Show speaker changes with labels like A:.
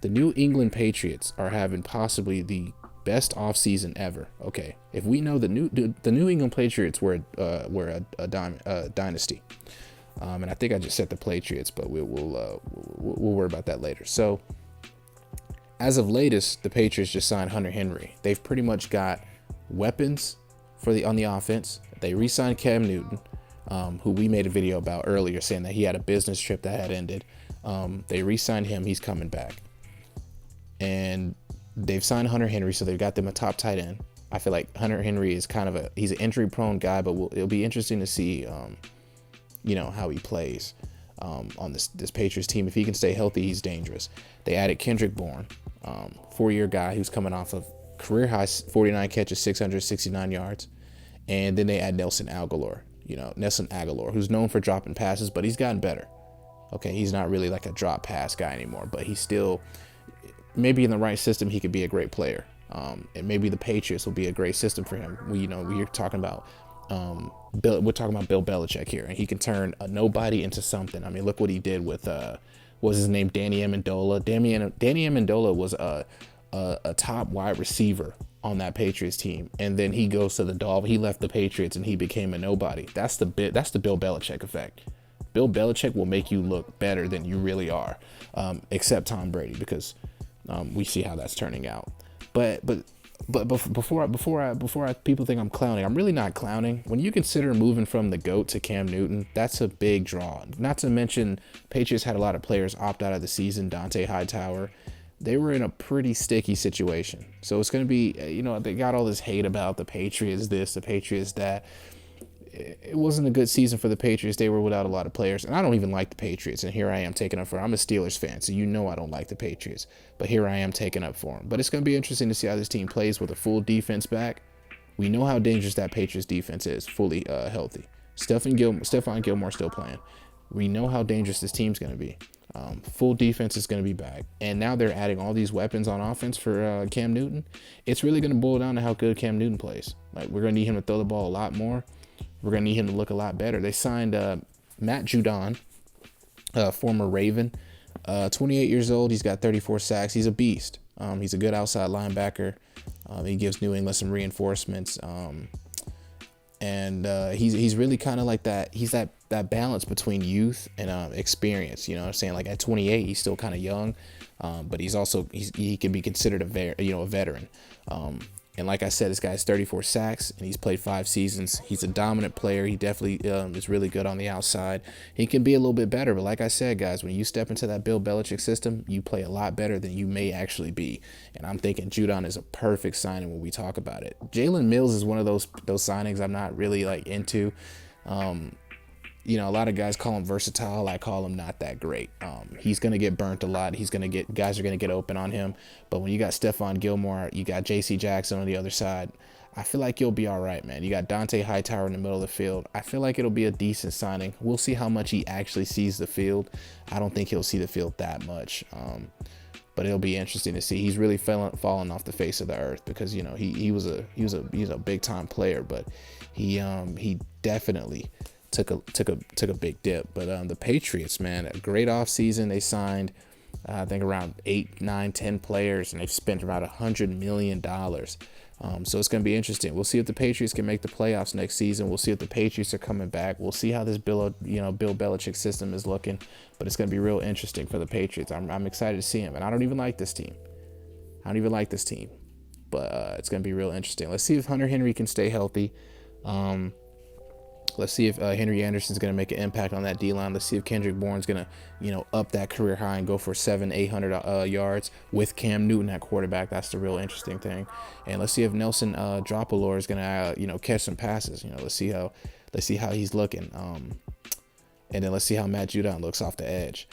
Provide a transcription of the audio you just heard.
A: The New England Patriots are having possibly the best offseason ever. Okay, if we know the New England Patriots were a dynasty, and I think I just said the Patriots, but we'll worry about that later. So as of latest, the Patriots just signed Hunter Henry. They've pretty much got weapons on the offense. They re-signed Cam Newton, who we made a video about earlier, saying that he had a business trip that had ended. They re-signed him. He's coming back. And they've signed Hunter Henry, so they've got them a top tight end. I feel like Hunter Henry is he's an injury-prone guy, but it'll be interesting to see, how he plays on this Patriots team. If he can stay healthy, he's dangerous. They added Kendrick Bourne, 4-year guy who's coming off of career high 49 catches, 669 yards. And then they add Nelson Aguilar, who's known for dropping passes, but he's gotten better. Okay, he's not really like a drop pass guy anymore, but he's still, maybe in the right system, he could be a great player. And maybe the Patriots will be a great system for him. We're talking about Bill Belichick here, and he can turn a nobody into something. I mean, look what he did with what was his name, Danny Amendola. Danny Amendola was a top wide receiver on that Patriots team, and then he goes to the Dolphins. He left the Patriots and he became a nobody. That's the Bill Belichick effect. Bill Belichick will make you look better than you really are, except Tom Brady, because we see how that's turning out. But before people think I'm clowning, I'm really not clowning. When you consider moving from the GOAT to Cam Newton, that's a big draw. Not to mention, Patriots had a lot of players opt out of the season. Dante Hightower. They were in a pretty sticky situation. So it's going to be, they got all this hate about the Patriots this, the Patriots that. It wasn't a good season for the Patriots. They were without a lot of players. And I don't even like the Patriots. And here I am taking up for them. I'm a Steelers fan, so I don't like the Patriots. But here I am taking up for them. But it's going to be interesting to see how this team plays with a full defense back. We know how dangerous that Patriots defense is, fully healthy. Stephon Gilmore still playing. We know how dangerous this team's going to be. Full defense is going to be back. And now they're adding all these weapons on offense for Cam Newton. It's really going to boil down to how good Cam Newton plays. Like, we're going to need him to throw the ball a lot more. We're going to need him to look a lot better. They signed Matt Judon, former Raven, 28 years old. He's got 34 sacks. He's a beast. He's a good outside linebacker. He gives New England some reinforcements. And he's really kind of like that. He's that balance between youth and experience. You know what I'm saying? Like, at 28, he's still kind of young, but he can be considered a veteran. And like I said, this guy has 34 sacks, and he's played 5 seasons. He's a dominant player. He definitely is really good on the outside. He can be a little bit better, but like I said, guys, when you step into that Bill Belichick system, you play a lot better than you may actually be. And I'm thinking Judon is a perfect signing when we talk about it. Jalen Mills is one of those signings I'm not really into. A lot of guys call him versatile. I call him not that great. He's going to get burnt a lot. Guys are going to get open on him. But when you got Stephon Gilmore, you got J.C. Jackson on the other side, I feel like you'll be all right, man. You got Dante Hightower in the middle of the field. I feel like it'll be a decent signing. We'll see how much he actually sees the field. I don't think he'll see the field that much. But it'll be interesting to see. He's really fallen off the face of the earth because he was a big time player, but he definitely took a big dip. But the Patriots, man, a great offseason. They signed I think around 8, 9, 10 players, and they've spent about $100 million. So it's going to be interesting. We'll see if the Patriots can make the playoffs next season. We'll see if the Patriots are coming back. We'll see how this Bill Belichick system is looking. But it's going to be real interesting for the Patriots. I'm excited to see him, and I don't even like this team. But it's going to be real interesting. Let's see if Hunter Henry can stay healthy. Let's see if Henry Anderson's going to make an impact on that D-line. Let's see if Kendrick Bourne's going to, up that career high and go for 700-800 yards with Cam Newton at quarterback. That's the real interesting thing. And let's see if Nelson Aguilar is going to, catch some passes. Let's see how he's looking. And then let's see how Matt Judon looks off the edge.